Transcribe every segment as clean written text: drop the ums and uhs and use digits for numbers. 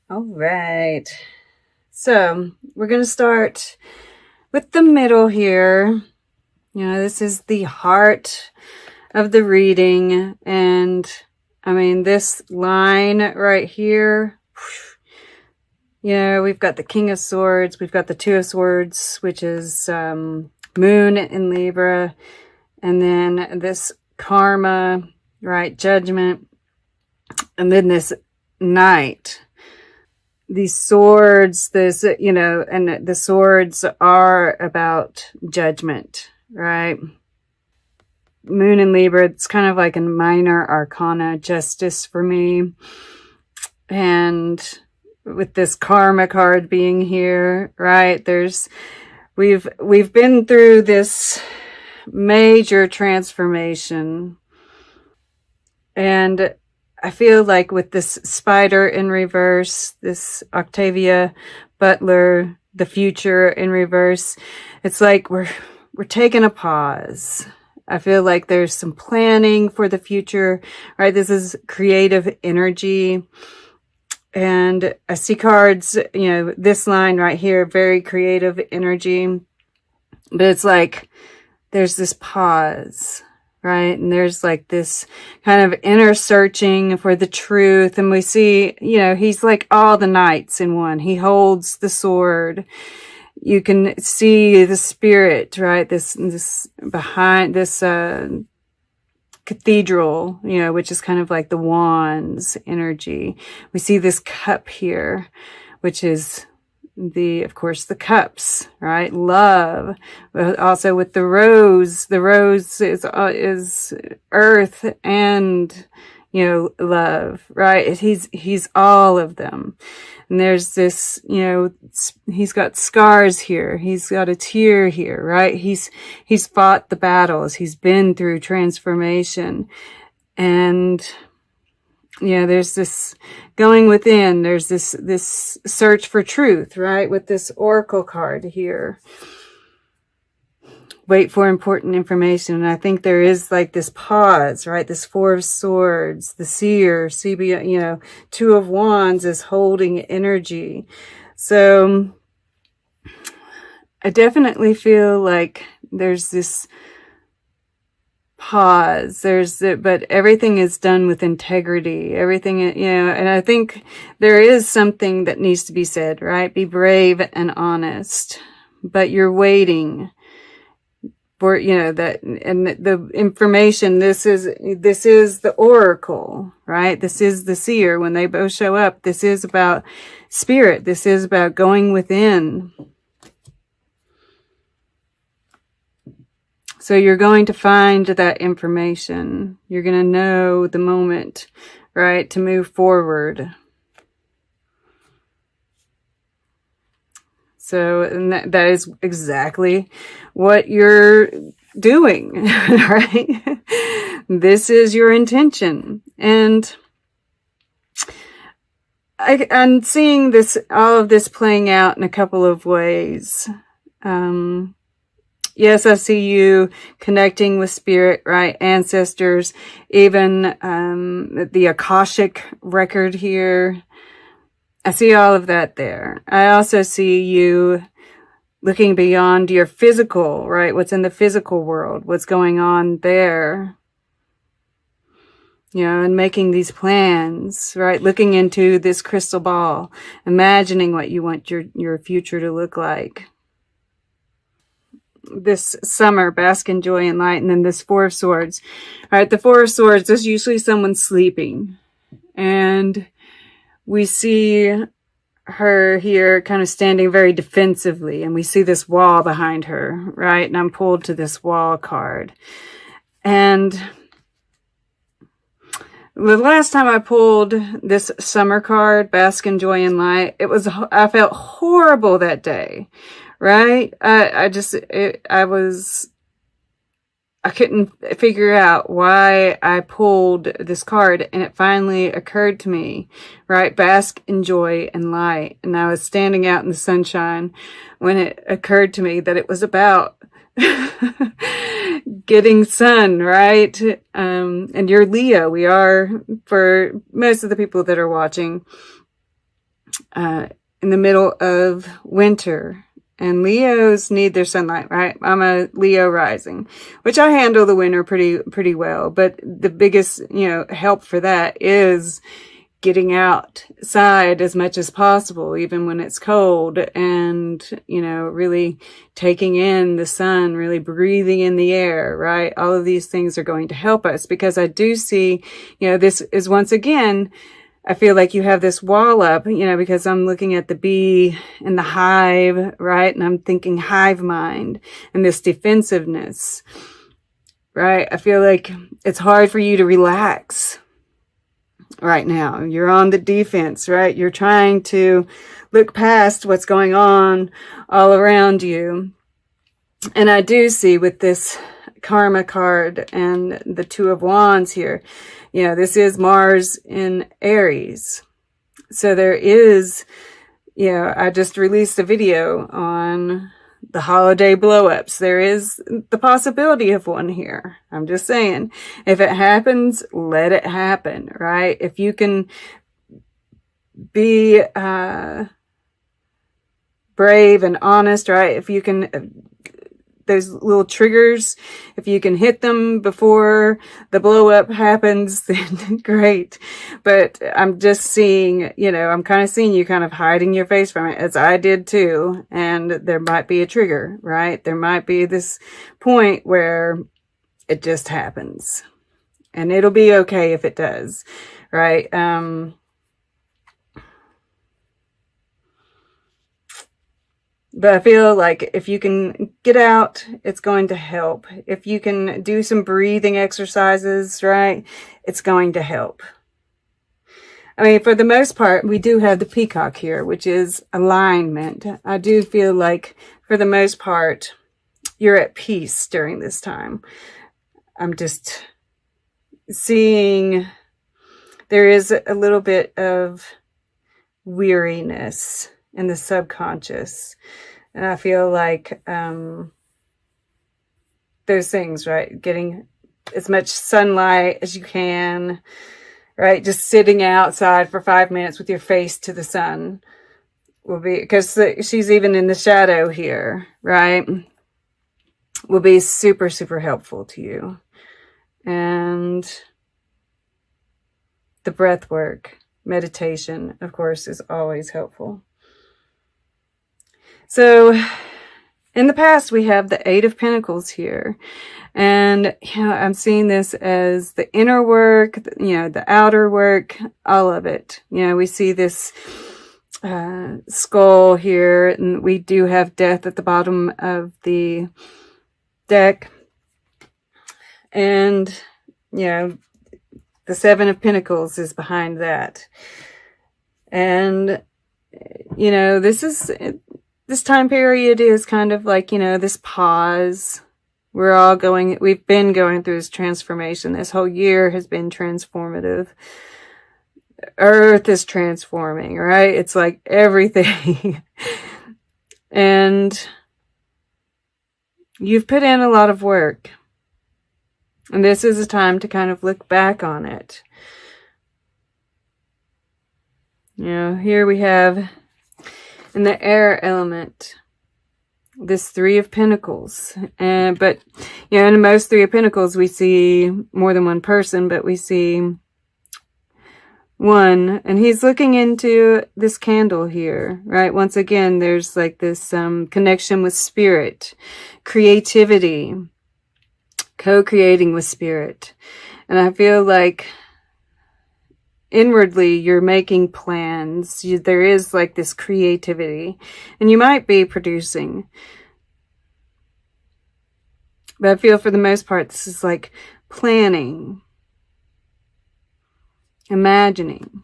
All right. So we're going to start with the middle here. This is the heart of the reading. And I mean, this line right here, we've got the King of Swords. We've got the Two of Swords, which is Moon in Libra. And then this karma, right? Judgment. And then this Knight. These swords, and the swords are about judgment, right? Moon in Libra, it's kind of like a minor arcana justice for me. And with this karma card being here, right? We've been through this major transformation. And I feel like with this spider in reverse, this Octavia Butler, the future in reverse, it's like we're taking a pause. I feel like there's some planning for the future, right? This is creative energy. And I see cards, this line right here, very creative energy. But it's like there's this pause. Right. And there's like this kind of inner searching for the truth. And we see, he's like all the knights in one. He holds the sword. You can see the spirit, right? This behind this, cathedral, which is kind of like the wands energy. We see this cup here, which is of course, the cups, right? Love. Also with the rose is earth and, love, right? He's all of them. And there's this, he's got scars here. He's got a tear here, right? He's fought the battles. He's been through transformation. And there's this going within, there's this search for truth, right? With this oracle card here. Wait for important information. And I think there is like this pause, right? This Four of Swords, the seer, Two of Wands is holding energy. So I definitely feel like there's this pause. But everything is done with integrity. Everything, and I think there is something that needs to be said, right? Be brave and honest, but you're waiting for, that, and the information, this is the oracle, right? This is the seer. When they both show up, this is about spirit. This is about going within. So you're going to find that information. You're going to know the moment, right, to move forward. So and that is exactly what you're doing, right? This is your intention. And I'm seeing all of this playing out in a couple of ways. Yes, I see you connecting with spirit, right? Ancestors, even the Akashic record here. I see all of that there. I also see you looking beyond your physical, right? What's in the physical world, what's going on there. And making these plans, right? Looking into this crystal ball, imagining what you want your future to look like. This summer, bask in joy and light. And then this Four of Swords. All right, the Four of Swords is usually someone sleeping. And we see her here kind of standing very defensively. And we see this wall behind her, right? And I'm pulled to this wall card. And the last time I pulled this summer card, bask in joy and light, I felt horrible that day. Right? I couldn't figure out why I pulled this card, and it finally occurred to me, right? Bask in joy and light. And I was standing out in the sunshine when it occurred to me that it was about getting sun, right? And you're Leo. We are, for most of the people that are watching, in the middle of winter. And Leos need their sunlight, right? I'm a Leo rising, which I handle the winter pretty well. But the biggest, help for that is getting outside as much as possible, even when it's cold, and, really taking in the sun, really breathing in the air, right? All of these things are going to help us, because I do see, this is once again, I feel like you have this wall up, because I'm looking at the bee and the hive, right? And I'm thinking hive mind and this defensiveness, right? I feel like it's hard for you to relax right now. You're on the defense, right? You're trying to look past what's going on all around you. And I do see with this Karma card and the Two of Wands here, this is Mars in Aries. So there is, I just released a video on the holiday blow-ups. There is the possibility of one here. I'm just saying, if it happens, let it happen, right? If you can be brave and honest, right? If you can, those little triggers, if you can hit them before the blow up happens, then great. But I'm just seeing, I'm kind of seeing you kind of hiding your face from it, as I did too. And there might be a trigger, right? There might be this point where it just happens, and it'll be okay if it does, right? But I feel like if you can get out, it's going to help. If you can do some breathing exercises, right, it's going to help. I mean, for the most part, we do have the peacock here, which is alignment. I do feel like, for the most part, you're at peace during this time. I'm just seeing there is a little bit of weariness in the subconscious. And I feel like those things, right? Getting as much sunlight as you can, right? Just sitting outside for 5 minutes with your face to the sun will be, because she's even in the shadow here, right? Will be super, super helpful to you. And the breath work, meditation, of course, is always helpful. So in the past, we have the Eight of Pentacles here. And, I'm seeing this as the inner work, the outer work, all of it. We see this skull here, and we do have death at the bottom of the deck. And, the Seven of Pentacles is behind that. And, this time period is kind of like, this pause. We've been going through this transformation. This whole year has been transformative. Earth is transforming, right? It's like everything. And you've put in a lot of work. And this is a time to kind of look back on it. Here we have, in the air element, this Three of Pentacles. But, in most Three of Pentacles, we see more than one person, but we see one. And he's looking into this candle here, right? Once again, there's like this connection with spirit, creativity, co-creating with spirit. And I feel like inwardly you're making plans. There is like this creativity, and you might be producing, but I feel for the most part this is like planning, imagining.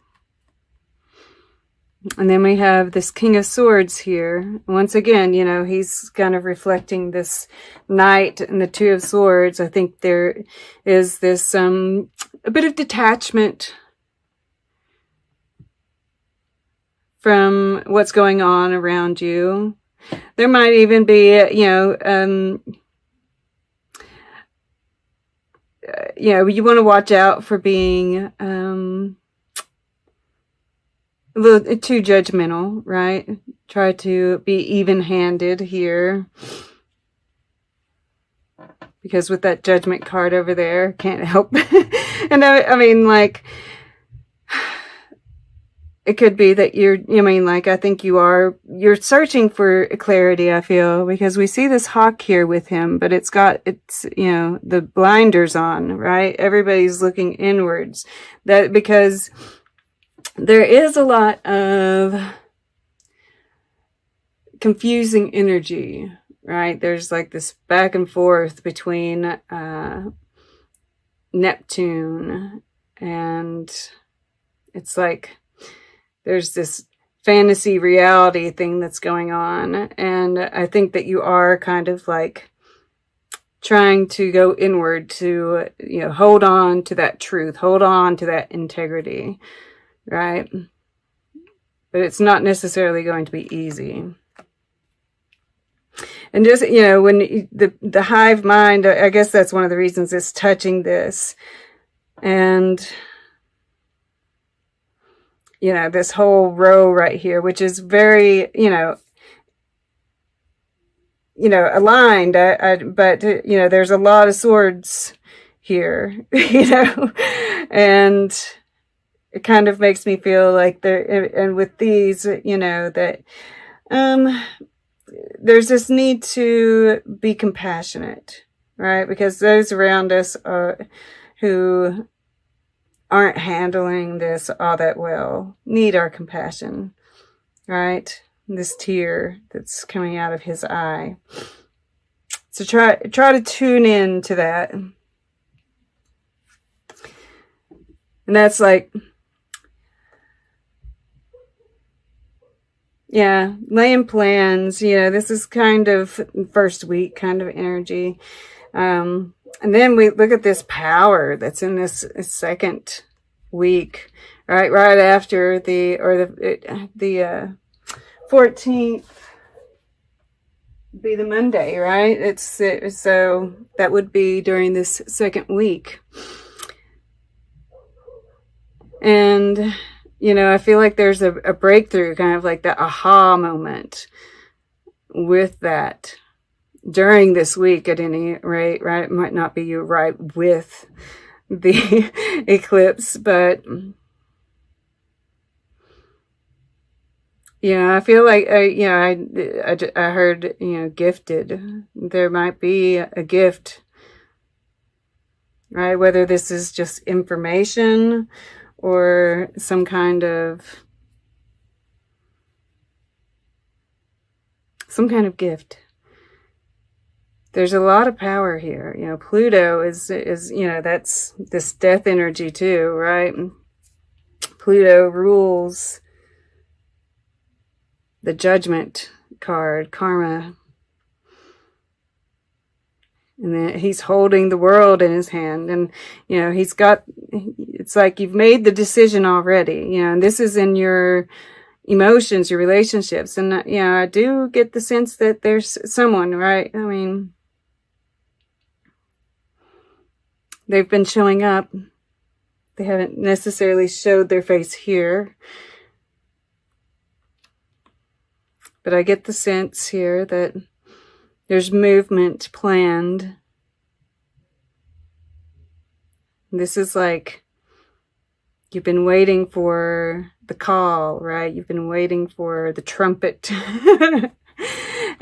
And then we have this King of Swords here. Once again, he's kind of reflecting this Knight and the Two of Swords. I think there is this a bit of detachment from what's going on around you. There might even be, you want to watch out for being a little too judgmental, right? Try to be even-handed here. Because with that judgment card over there, can't help. And I mean, like, it could be that I think you're searching for clarity, I feel, because we see this hawk here with him, but it's the blinders on, right? Everybody's looking inwards. Because there is a lot of confusing energy, right? There's like this back and forth between Neptune, and it's like there's this fantasy reality thing that's going on. And I think that you are kind of like trying to go inward to, hold on to that truth, hold on to that integrity, right? But it's not necessarily going to be easy. And just, when the hive mind, I guess that's one of the reasons it's touching this. And this whole row right here, which is very, aligned, but there's a lot of swords here, and it kind of makes me feel like and with these, that, there's this need to be compassionate, right? Because those around us who aren't handling this all that well need our compassion, right? This tear that's coming out of his eye. So try to tune in to that. And that's like, yeah, laying plans. This is kind of first week kind of energy. And then we look at this power that's in this second week, right? Right after the 14th be the Monday, right? So that would be during this second week. And I feel like there's a breakthrough, kind of like that aha moment with that during this week at any rate, right? It might not be you right with the eclipse, but I feel like, I heard, gifted. There might be a gift, right? Whether this is just information or some kind of gift. There's a lot of power here. Pluto is that's this death energy too, right? Pluto rules the judgment card, karma. And then he's holding the world in his hand. And, it's like you've made the decision already, and this is in your emotions, your relationships. And, I do get the sense that there's someone, right? I mean, they've been showing up. They haven't necessarily showed their face here. But I get the sense here that there's movement planned. This is like you've been waiting for the call, right? You've been waiting for the trumpet.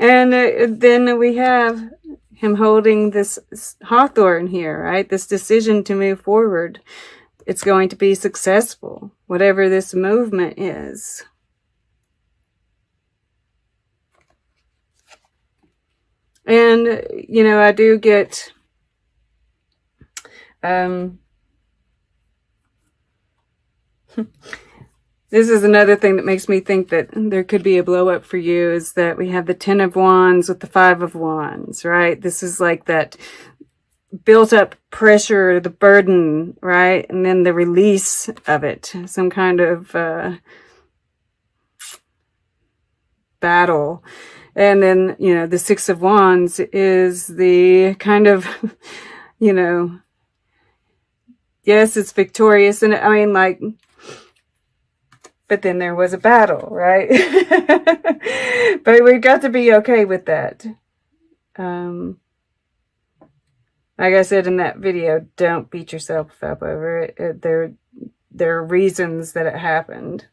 And then we have him holding this hawthorn here, right? This decision to move forward. It's going to be successful, whatever this movement is. And, I do get, this is another thing that makes me think that there could be a blow up for you, is that we have the 10 of Wands with the 5 of Wands, right? This is like that built up pressure, the burden, right? And then the release of it, some kind of battle. And then, the 6 of Wands is the kind of, yes, it's victorious. And I mean, like, but then there was a battle, right? But we've got to be okay with that. Like I said in that video, don't beat yourself up over it. There are reasons that it happened.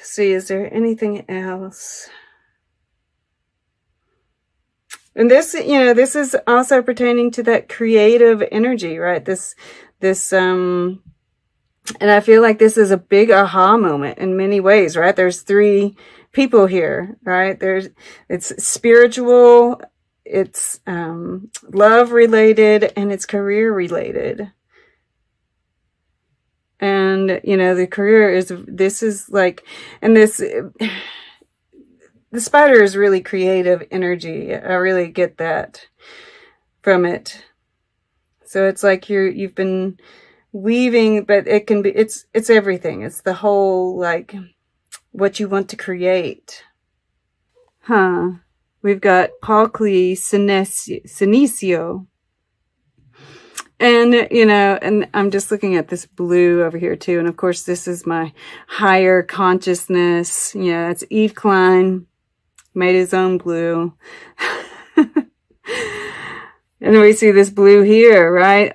See, is there anything else? And this, this is also pertaining to that creative energy, right? And I feel like this is a big aha moment in many ways, right? There's 3 people here, right? It's spiritual, it's love related, and it's career related. And, the career the spider is really creative energy. I really get that from it. So it's like you've been weaving, but it can be, it's everything. It's the whole, like, what you want to create. We've got Paul Klee, Senecio. And, and I'm just looking at this blue over here too. And of course, this is my higher consciousness. It's Yves Klein, made his own blue. And we see this blue here, right?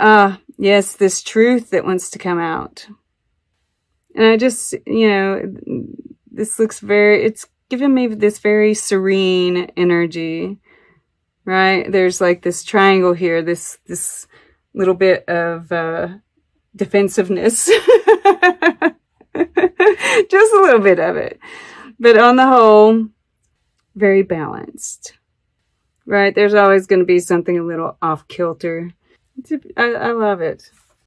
Yes, this truth that wants to come out. And I just, this looks it's giving me this very serene energy, right? There's like this triangle here, this little bit of defensiveness. Just a little bit of it. But on the whole, very balanced. Right? There's always going to be something a little off kilter. I love it.